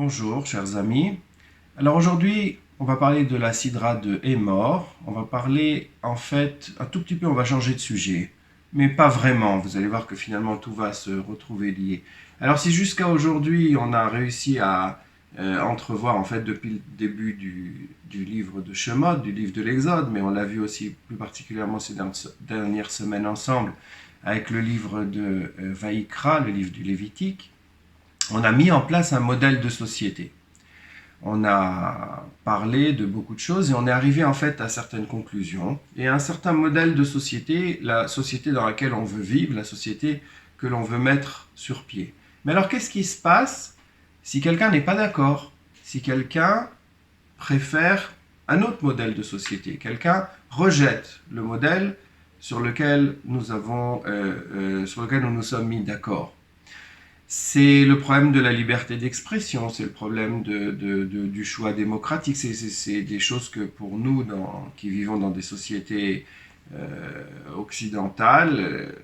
Bonjour chers amis. Alors aujourd'hui on va parler de la sidra de Hémor. On va parler en fait un tout petit peu, on va changer de sujet, mais pas vraiment. Vous allez voir que finalement tout va se retrouver lié. Alors si jusqu'à aujourd'hui on a réussi à entrevoir en fait depuis le début du livre de Shemot, du livre de l'Exode, mais on l'a vu aussi plus particulièrement ces dernières semaines ensemble avec le livre de Vaïkra, le livre du Lévitique, on a mis en place un modèle de société. On a parlé de beaucoup de choses et on est arrivé en fait à certaines conclusions et à un certain modèle de société, la société dans laquelle on veut vivre, la société que l'on veut mettre sur pied. Mais alors qu'est-ce qui se passe si quelqu'un n'est pas d'accord, si quelqu'un préfère un autre modèle de société, quelqu'un rejette le modèle sur lequel sur lequel nous nous sommes mis d'accord? C'est le problème de la liberté d'expression, c'est le problème du choix démocratique. C'est des choses que pour nous, qui vivons dans des sociétés occidentales,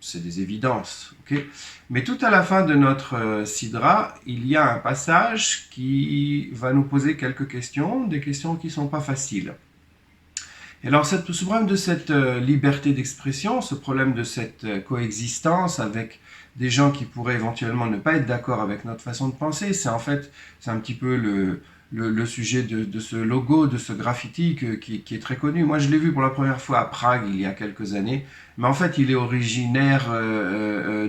c'est des évidences. Okay. Mais tout à la fin de notre sidra, il y a un passage qui va nous poser quelques questions, des questions qui ne sont pas faciles. Et alors ce problème de cette liberté d'expression, ce problème de cette coexistence avec des gens qui pourraient éventuellement ne pas être d'accord avec notre façon de penser, c'est un petit peu le sujet de ce logo, de ce graffiti qui est très connu. Moi je l'ai vu pour la première fois à Prague il y a quelques années, mais en fait il est originaire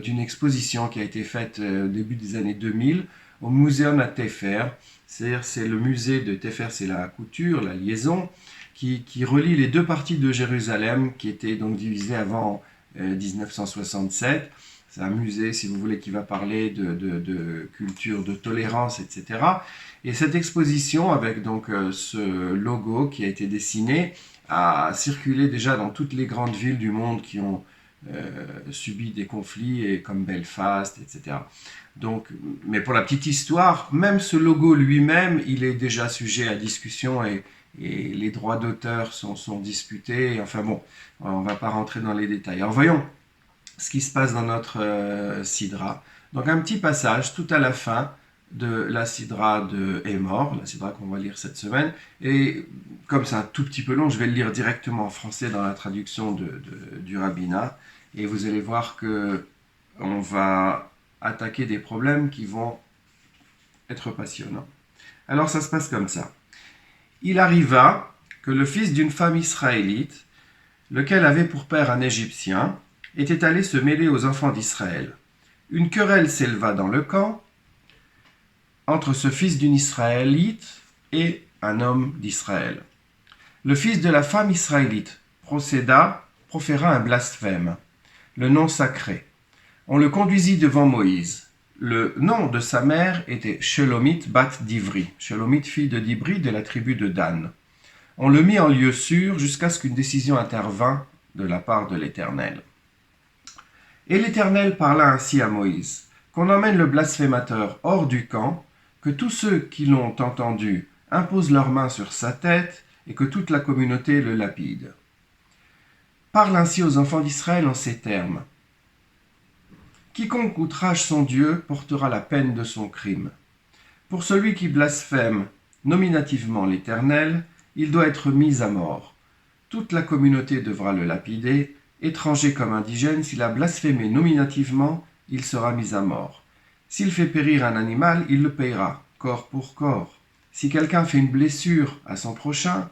d'une exposition qui a été faite au début des années 2000 au Muséum à Tefer. C'est-à-dire c'est le musée de Tefer, c'est la couture, la liaison, qui relie les deux parties de Jérusalem qui étaient donc divisées avant 1967. C'est un musée, si vous voulez, qui va parler de culture, de tolérance, etc. Et cette exposition, avec donc ce logo qui a été dessiné, a circulé déjà dans toutes les grandes villes du monde qui ont subi des conflits, et comme Belfast, etc. Donc, mais pour la petite histoire, même ce logo lui-même, il est déjà sujet à discussion et les droits d'auteur sont disputés. Enfin bon, on ne va pas rentrer dans les détails. Alors voyons ce qui se passe dans notre sidra. Donc un petit passage tout à la fin de la sidra de Hémor, la sidra qu'on va lire cette semaine. Et comme c'est un tout petit peu long, je vais le lire directement en français dans la traduction du rabbinat. Et vous allez voir que on va attaquer des problèmes qui vont être passionnants. Alors ça se passe comme ça. Il arriva que le fils d'une femme israélite, lequel avait pour père un Égyptien, était allé se mêler aux enfants d'Israël. Une querelle s'éleva dans le camp entre ce fils d'une Israélite et un homme d'Israël. Le fils de la femme israélite proféra un blasphème, le nom sacré. On le conduisit devant Moïse. Le nom de sa mère était Shelomit bat Divri, Shelomit fille de Dibri de la tribu de Dan. On le mit en lieu sûr jusqu'à ce qu'une décision intervint de la part de l'Éternel. Et l'Éternel parla ainsi à Moïse, qu'on emmène le blasphémateur hors du camp, que tous ceux qui l'ont entendu imposent leurs mains sur sa tête, et que toute la communauté le lapide. Parle ainsi aux enfants d'Israël en ces termes. Quiconque outrage son Dieu portera la peine de son crime. Pour celui qui blasphème nominativement l'Éternel, il doit être mis à mort. Toute la communauté devra le lapider, étranger comme indigène, s'il a blasphémé nominativement, il sera mis à mort. S'il fait périr un animal, il le payera, corps pour corps. Si quelqu'un fait une blessure à son prochain,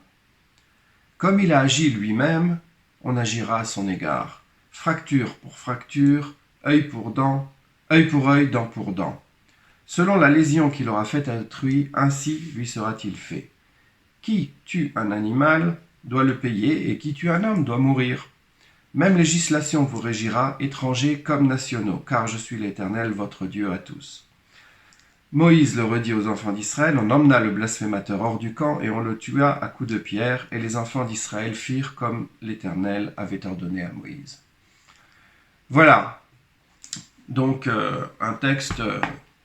comme il a agi lui-même, on agira à son égard. Fracture pour fracture, œil pour œil, dent pour dent. Selon la lésion qu'il aura faite à autrui, ainsi lui sera-t-il fait. Qui tue un animal doit le payer, et qui tue un homme doit mourir. Même législation vous régira, étrangers comme nationaux, car je suis l'Éternel, votre Dieu à tous. Moïse le redit aux enfants d'Israël, on emmena le blasphémateur hors du camp, et on le tua à coups de pierre, et les enfants d'Israël firent comme l'Éternel avait ordonné à Moïse. Voilà, donc un texte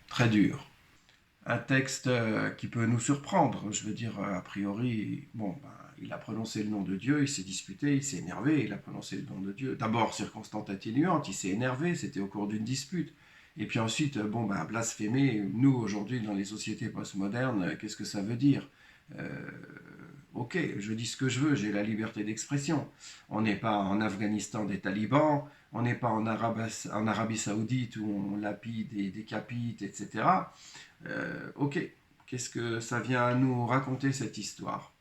très dur. Un texte qui peut nous surprendre. Je veux dire, a priori, bon, il a prononcé le nom de Dieu, il s'est disputé, il s'est énervé, il a prononcé le nom de Dieu. D'abord, circonstance atténuante, il s'est énervé, c'était au cours d'une dispute. Et puis ensuite, bon, ben, blasphémer, nous, aujourd'hui, dans les sociétés postmodernes, qu'est-ce que ça veut dire? Euh, ok, je dis ce que je veux, j'ai la liberté d'expression. On n'est pas en Afghanistan des talibans, on n'est pas en Arabie Saoudite où on lapide et décapite, etc. Ok, qu'est-ce que ça vient nous raconter cette histoire?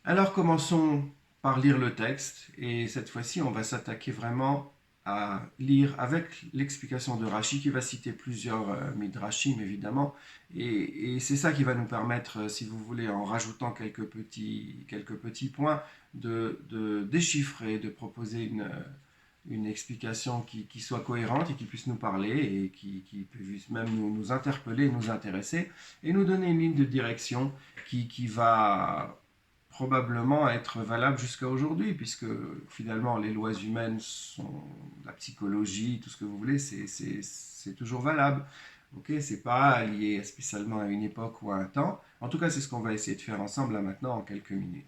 Alors commençons par lire le texte, et cette fois-ci on va s'attaquer vraiment à lire avec l'explication de Rashi, qui va citer plusieurs midrashim évidemment, et c'est ça qui va nous permettre, si vous voulez, en rajoutant quelques petits points, de déchiffrer, de proposer une explication qui soit cohérente et qui puisse nous parler et qui puisse même nous interpeller, nous intéresser et nous donner une ligne de direction qui va probablement être valable jusqu'à aujourd'hui, puisque finalement les lois humaines sont la psychologie, tout ce que vous voulez, c'est toujours valable. Ok, c'est pas lié spécialement à une époque ou à un temps. En tout cas, c'est ce qu'on va essayer de faire ensemble là maintenant en quelques minutes.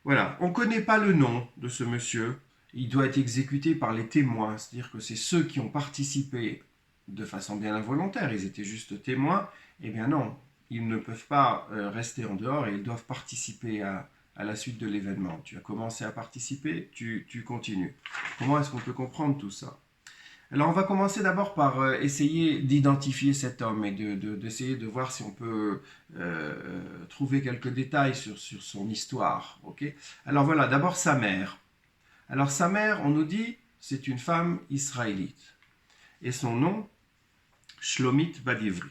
Voilà, on ne connaît pas le nom de ce monsieur. Il doit être exécuté par les témoins, c'est-à-dire que c'est ceux qui ont participé de façon bien involontaire, ils étaient juste témoins. Eh bien non, ils ne peuvent pas rester en dehors et ils doivent participer à la suite de l'événement. Tu as commencé à participer, tu continues. Comment est-ce qu'on peut comprendre tout ça? Alors on va commencer d'abord par essayer d'identifier cet homme et d'essayer de voir si on peut trouver quelques détails sur son histoire. Okay. Alors voilà, d'abord sa mère. Alors sa mère, on nous dit, c'est une femme israélite. Et son nom, Shlomit Badivri.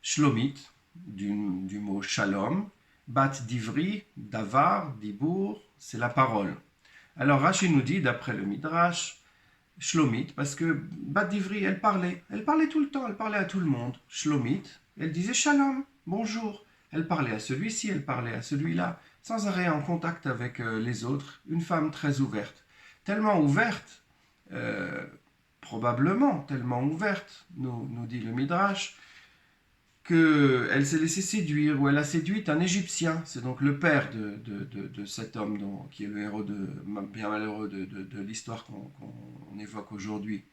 Shlomit, du mot shalom, Bat Divri, davar, dibour, c'est la parole. Alors Rashi nous dit, d'après le Midrash, Shlomit, parce que Bat Divri, elle parlait tout le temps, elle parlait à tout le monde. Shlomit, elle disait shalom, bonjour. Elle parlait à celui-ci, elle parlait à celui-là, sans arrêt en contact avec les autres. Une femme très ouverte. Tellement ouverte, probablement tellement ouverte, nous dit le Midrash, qu'elle s'est laissée séduire, ou elle a séduit un Égyptien. C'est donc le père de cet homme qui est le héros bien malheureux de l'histoire qu'on évoque aujourd'hui.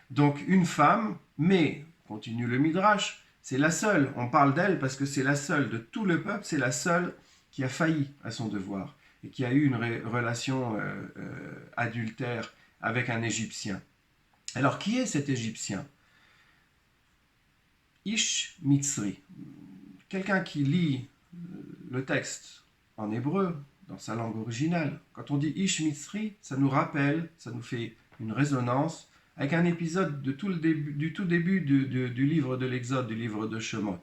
Donc une femme, mais, continue le Midrash, c'est la seule, on parle d'elle parce que c'est la seule de tout le peuple, c'est la seule qui a failli à son devoir et qui a eu une relation adultère avec un Égyptien. Alors qui est cet Égyptien? Ish Mitzri. Quelqu'un qui lit le texte en hébreu, dans sa langue originale, quand on dit Ish Mitzri, ça nous rappelle, ça nous fait une résonance avec un épisode du tout début du livre de l'Exode, du livre de Shemot.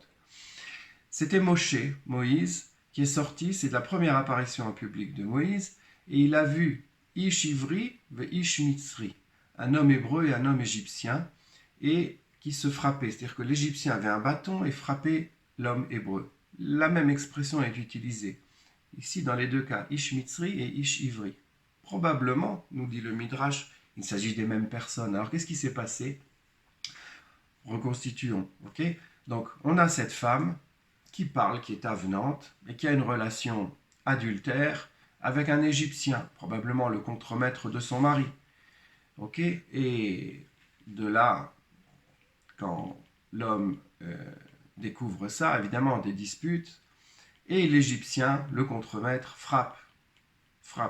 C'était Moïse, qui est sorti, c'est la première apparition en public de Moïse, et il a vu Ish Ivri ve Ish Mitzri, un homme hébreu et un homme égyptien, et qui se frappaient. C'est-à-dire que l'Égyptien avait un bâton et frappait l'homme hébreu. La même expression est utilisée. Ici, dans les deux cas, Ish Mitzri et Ish Ivri. Probablement, nous dit le Midrash, il s'agit des mêmes personnes. Alors, qu'est-ce qui s'est passé? Reconstituons. Okay. Donc, on a cette femme qui parle, qui est avenante, et qui a une relation adultère avec un Égyptien, probablement le contremaître de son mari. Okay. Et de là, quand l'homme découvre ça, évidemment, des disputes, et l'Égyptien, le contremaître, frappe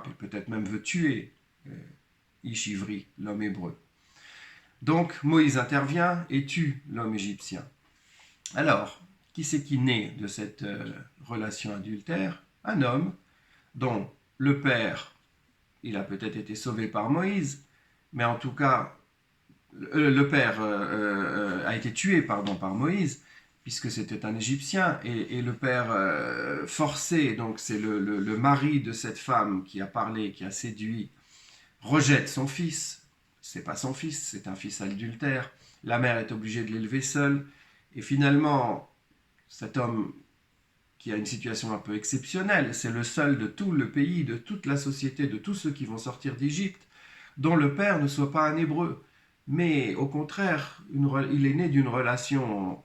et peut-être même veut tuer Ish Ivri, l'homme hébreu. Donc Moïse intervient et tue l'homme égyptien. Alors, qui c'est qui naît de cette relation adultère? Un homme dont le père, il a peut-être été sauvé par Moïse, mais en tout cas, le père a été tué par Moïse, puisque c'était un Égyptien, et le père forcé, donc c'est le mari de cette femme qui a parlé, qui a séduit, rejette son fils. C'est pas son fils, c'est un fils adultère. La mère est obligée de l'élever seule, et finalement, cet homme qui a une situation un peu exceptionnelle, c'est le seul de tout le pays, de toute la société, de tous ceux qui vont sortir d'Égypte, dont le père ne soit pas un hébreu. Mais au contraire, il est né d'une relation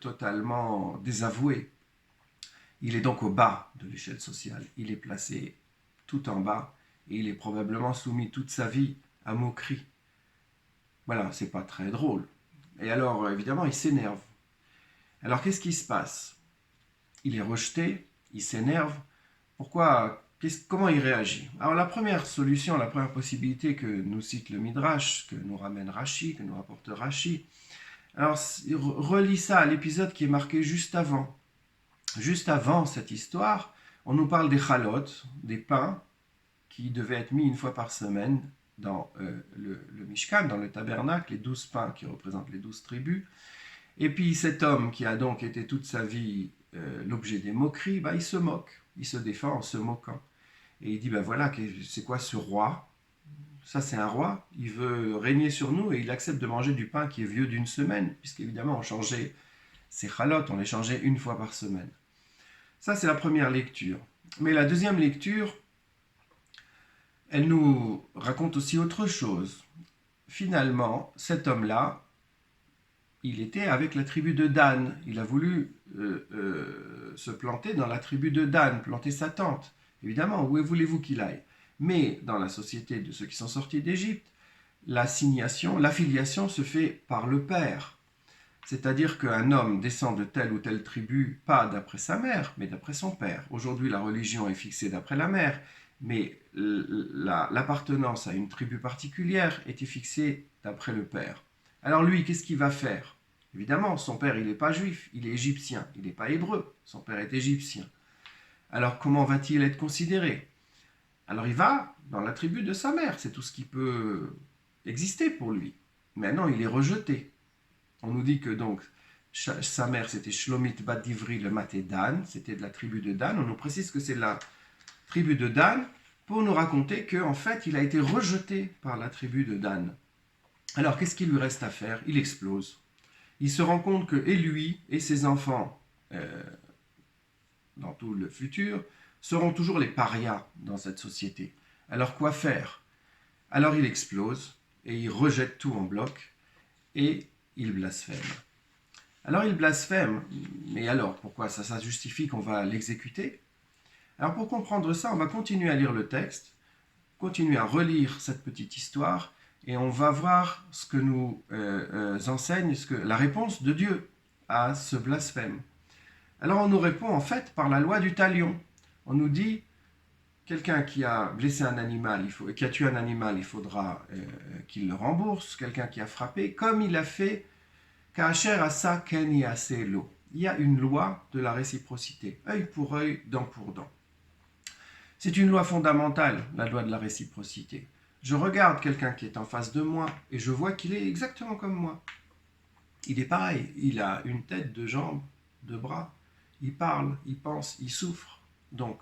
totalement désavouée. Il est donc au bas de l'échelle sociale. Il est placé tout en bas et il est probablement soumis toute sa vie à moquerie. Voilà, c'est pas très drôle. Et alors, évidemment, il s'énerve. Alors, qu'est-ce qui se passe? Il est rejeté, il s'énerve. Pourquoi? Comment il réagit? Alors, la première solution, la première possibilité que nous cite le Midrash, que nous ramène Rashi, que nous rapporte Rashi, alors, relis ça à l'épisode qui est marqué juste avant. Juste avant cette histoire, on nous parle des chalot, des pains qui devaient être mis une fois par semaine dans le Mishkan, dans le tabernacle, les 12 pains qui représentent les 12 tribus. Et puis cet homme qui a donc été toute sa vie l'objet des moqueries, bah, il se moque, il se défend en se moquant. Et il dit, ben voilà, c'est quoi ce roi? Ça c'est un roi, il veut régner sur nous et il accepte de manger du pain qui est vieux d'une semaine, puisqu'évidemment on changeait ces chalotes, on les changeait une fois par semaine. Ça c'est la première lecture. Mais la deuxième lecture, elle nous raconte aussi autre chose. Finalement, cet homme-là, il était avec la tribu de Dan. Il a voulu se planter dans la tribu de Dan, planter sa tente. Évidemment, où voulez-vous qu'il aille? Mais dans la société de ceux qui sont sortis d'Égypte, l'affiliation se fait par le père. C'est-à-dire qu'un homme descend de telle ou telle tribu, pas d'après sa mère, mais d'après son père. Aujourd'hui, la religion est fixée d'après la mère, mais l'appartenance à une tribu particulière était fixée d'après le père. Alors lui, qu'est-ce qu'il va faire? Évidemment, son père, il n'est pas juif, il est égyptien, il n'est pas hébreu, son père est égyptien. Alors comment va-t-il être considéré? Alors il va dans la tribu de sa mère, c'est tout ce qui peut exister pour lui. Maintenant, il est rejeté. On nous dit que donc sa mère c'était Shlomit Bat Divri le Maté Dan, c'était de la tribu de Dan. On nous précise que c'est la tribu de Dan pour nous raconter qu'en fait il a été rejeté par la tribu de Dan. Alors qu'est-ce qu'il lui reste à faire? Il explose. Il se rend compte que et lui et ses enfants, dans tout le futur, seront toujours les parias dans cette société. Alors quoi faire? Alors il explose et il rejette tout en bloc et il blasphème. Alors il blasphème, mais alors pourquoi ça justifie qu'on va l'exécuter? Alors pour comprendre ça, on va continuer à lire le texte, continuer à relire cette petite histoire, et on va voir ce que nous enseigne, la réponse de Dieu à ce blasphème. Alors on nous répond en fait par la loi du talion. On nous dit, quelqu'un qui a blessé un animal, qui a tué un animal, il faudra qu'il le rembourse. Quelqu'un qui a frappé, comme il a fait Kacher asa ken yaseh lo. Il y a une loi de la réciprocité, œil pour œil, dent pour dent. C'est une loi fondamentale, la loi de la réciprocité. Je regarde quelqu'un qui est en face de moi et je vois qu'il est exactement comme moi. Il est pareil, il a une tête, deux jambes, deux bras, il parle, il pense, il souffre. Donc,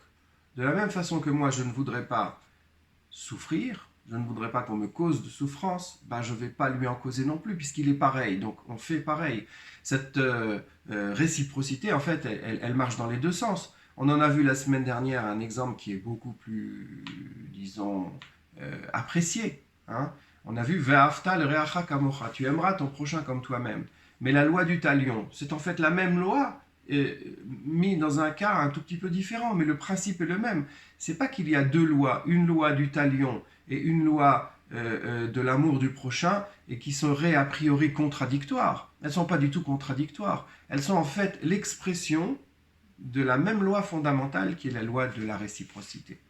de la même façon que moi, je ne voudrais pas souffrir, je ne voudrais pas qu'on me cause de souffrance, ben je ne vais pas lui en causer non plus, puisqu'il est pareil, donc on fait pareil. Cette réciprocité, en fait, elle marche dans les deux sens. On en a vu la semaine dernière un exemple qui est beaucoup plus, disons, apprécié. Hein. On a vu Ve'afta l'reacha kamocha, tu aimeras ton prochain comme toi-même. Mais la loi du talion, c'est en fait la même loi, mis dans un cas un tout petit peu différent, mais le principe est le même. C'est pas qu'il y a deux lois, une loi du talion et une loi de l'amour du prochain, et qui seraient a priori contradictoires. Elles ne sont pas du tout contradictoires. Elles sont en fait l'expression de la même loi fondamentale qui est la loi de la réciprocité.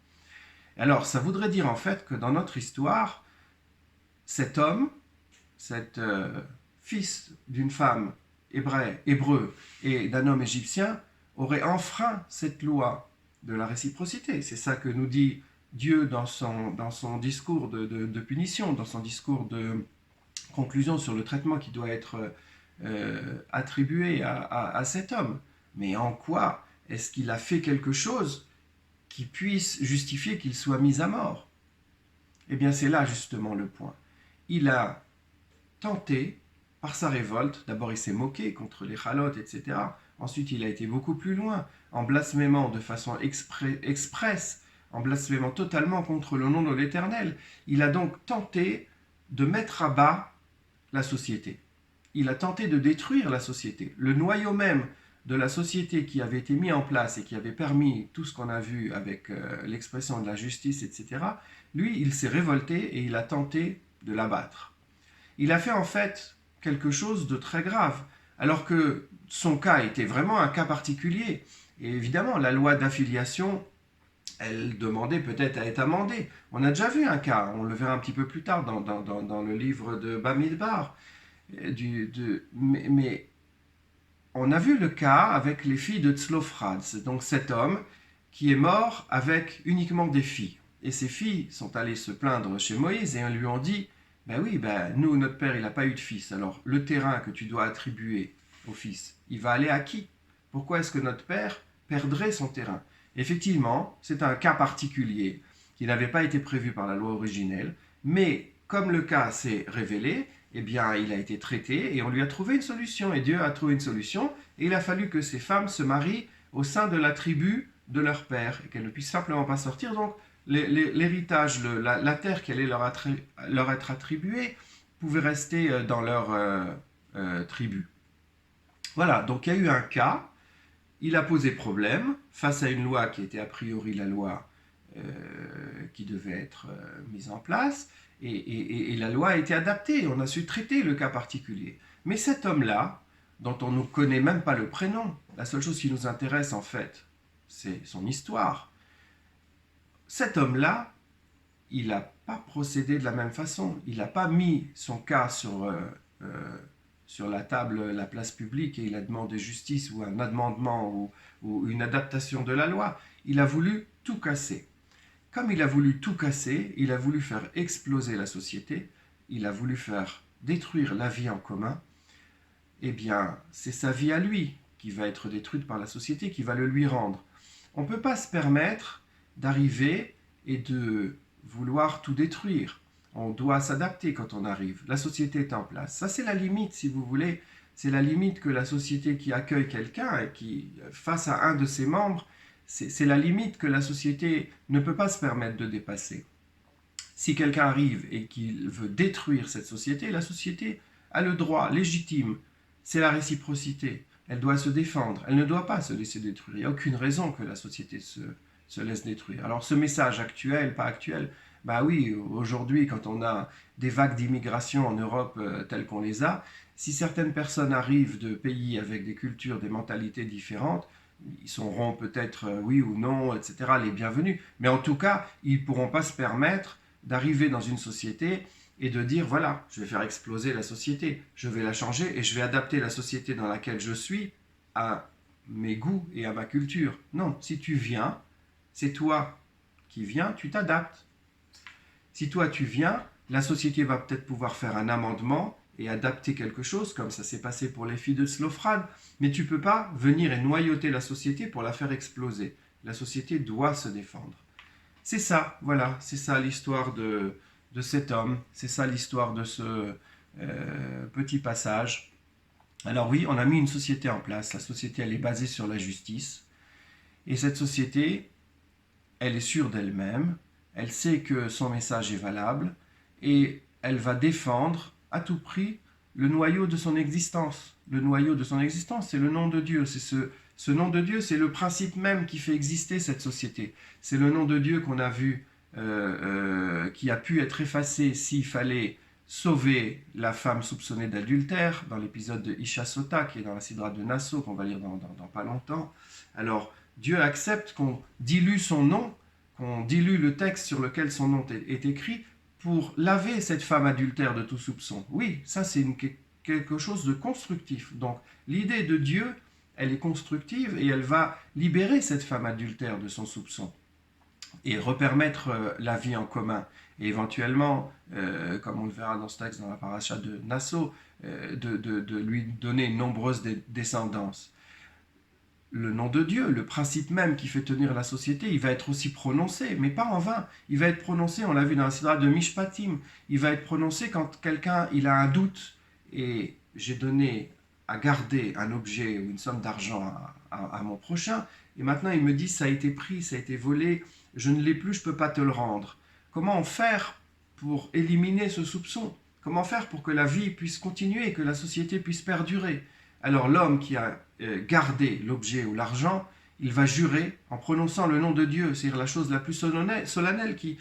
Alors, ça voudrait dire en fait que dans notre histoire, cet homme, cet fils d'une femme hébreu et d'un homme égyptien, aurait enfreint cette loi de la réciprocité. C'est ça que nous dit Dieu dans son discours de punition, dans son discours de conclusion sur le traitement qui doit être attribué à cet homme. Mais en quoi est-ce qu'il a fait quelque chose qui puisse justifier qu'il soit mis à mort? Eh bien, c'est là justement le point. Il a tenté, par sa révolte, d'abord il s'est moqué contre les chalotes, etc. Ensuite, il a été beaucoup plus loin, en blasphémant de façon expresse, en blasphémant totalement contre le nom de l'Éternel. Il a donc tenté de mettre à bas la société. Il a tenté de détruire la société. Le noyau même de la société qui avait été mis en place et qui avait permis tout ce qu'on a vu avec l'expression de la justice, etc., lui, il s'est révolté et il a tenté de l'abattre. il a fait en fait quelque chose de très grave, alors que son cas était vraiment un cas particulier. Et évidemment, la loi d'affiliation, elle demandait peut-être à être amendée. On a déjà vu un cas, on le verra un petit peu plus tard dans le livre de Bamidbar. Mais on a vu le cas avec les filles de Tzlofrad, c'est donc cet homme qui est mort avec uniquement des filles. Et ces filles sont allées se plaindre chez Moïse et lui ont dit, ben oui, nous, notre père, il n'a pas eu de fils. Alors le terrain que tu dois attribuer au fils, il va aller à qui? Pourquoi est-ce que notre père perdrait son terrain? Effectivement, c'est un cas particulier qui n'avait pas été prévu par la loi originelle, mais comme le cas s'est révélé, eh bien, il a été traité et on lui a trouvé une solution. Et Dieu a trouvé une solution et il a fallu que ces femmes se marient au sein de la tribu de leur père et qu'elles ne puissent simplement pas sortir. Donc, l'héritage, la terre qui allait leur être attribuée pouvait rester dans leur tribu. Voilà, donc il y a eu un cas, il a posé problème face à une loi qui était a priori la loi qui devait être mise en place, et la loi a été adaptée, on a su traiter le cas particulier. Mais cet homme-là, dont on ne connaît même pas le prénom, la seule chose qui nous intéresse en fait, c'est son histoire. Cet homme-là, il n'a pas procédé de la même façon. Il n'a pas mis son cas sur la table, la place publique, et il a demandé justice ou un amendement ou une adaptation de la loi. Il a voulu tout casser. Comme il a voulu tout casser, il a voulu faire exploser la société, il a voulu faire détruire la vie en commun, eh bien, c'est sa vie à lui qui va être détruite par la société, qui va le lui rendre. On ne peut pas se permettre d'arriver et de vouloir tout détruire. On doit s'adapter quand on arrive. La société est en place. Ça, c'est la limite, si vous voulez. C'est la limite que la société qui accueille quelqu'un et qui, face à un de ses membres, c'est la limite que la société ne peut pas se permettre de dépasser. Si quelqu'un arrive et qu'il veut détruire cette société, la société a le droit légitime. C'est la réciprocité. Elle doit se défendre. Elle ne doit pas se laisser détruire. Il n'y a aucune raison que la société se laisse détruire. Alors ce message actuel, pas actuel, bah oui, aujourd'hui, quand on a des vagues d'immigration en Europe telles qu'on les a, si certaines personnes arrivent de pays avec des cultures, des mentalités différentes, ils seront peut-être, oui ou non, etc., les bienvenus. Mais en tout cas, ils ne pourront pas se permettre d'arriver dans une société et de dire, voilà, je vais faire exploser la société, je vais la changer et je vais adapter la société dans laquelle je suis à mes goûts et à ma culture. Non, si tu viens, c'est toi qui viens, tu t'adaptes. Si toi tu viens, la société va peut-être pouvoir faire un amendement et adapter quelque chose, comme ça s'est passé pour les filles de Tzlofrad, mais tu ne peux pas venir et noyauter la société pour la faire exploser. La société doit se défendre. C'est ça, voilà, c'est ça l'histoire de cet homme, c'est ça l'histoire de ce petit passage. Alors oui, on a mis une société en place, la société elle est basée sur la justice, et cette société, elle est sûre d'elle-même, elle sait que son message est valable, et elle va défendre à tout prix le noyau de son existence. Le noyau de son existence, c'est le nom de Dieu. C'est ce nom de Dieu, c'est le principe même qui fait exister cette société. C'est le nom de Dieu qu'on a vu, qui a pu être effacé s'il fallait sauver la femme soupçonnée d'adultère, dans l'épisode de Isha Sota, qui est dans la Sidra de Nassau, qu'on va lire dans pas longtemps. Alors, Dieu accepte qu'on dilue son nom, qu'on dilue le texte sur lequel son nom est écrit, pour laver cette femme adultère de tout soupçon. Oui, ça c'est quelque chose de constructif. Donc l'idée de Dieu, elle est constructive et elle va libérer cette femme adultère de son soupçon et repermettre la vie en commun. Et éventuellement, comme on le verra dans ce texte, dans la paracha de Nassau, de lui donner une nombreuse descendance. Le nom de Dieu, le principe même qui fait tenir la société, il va être aussi prononcé, mais pas en vain. Il va être prononcé, on l'a vu dans la sidra de Mishpatim, il va être prononcé quand quelqu'un il a un doute et j'ai donné à garder un objet ou une somme d'argent à mon prochain, et maintenant il me dit ça a été pris, ça a été volé, je ne l'ai plus, je ne peux pas te le rendre. Comment faire pour éliminer ce soupçon? Comment faire pour que la vie puisse continuer, que la société puisse perdurer? Alors l'homme qui a gardé l'objet ou l'argent, il va jurer en prononçant le nom de Dieu, c'est-à-dire la chose la plus solennelle qui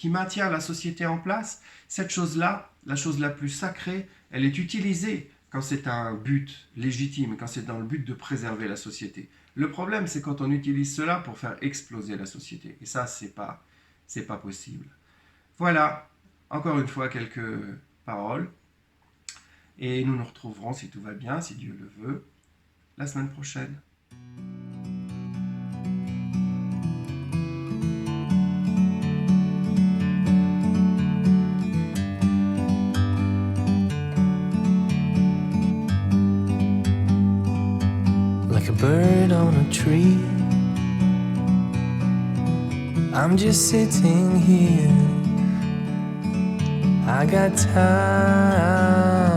maintient la société en place. Cette chose-là, la chose la plus sacrée, elle est utilisée quand c'est un but légitime, quand c'est dans le but de préserver la société. Le problème, c'est quand on utilise cela pour faire exploser la société. Et ça, c'est pas possible. Voilà, encore une fois, quelques paroles. Et nous nous retrouverons, si tout va bien, si Dieu le veut, la semaine prochaine. Like a bird on a tree, I'm just sitting here. I got time.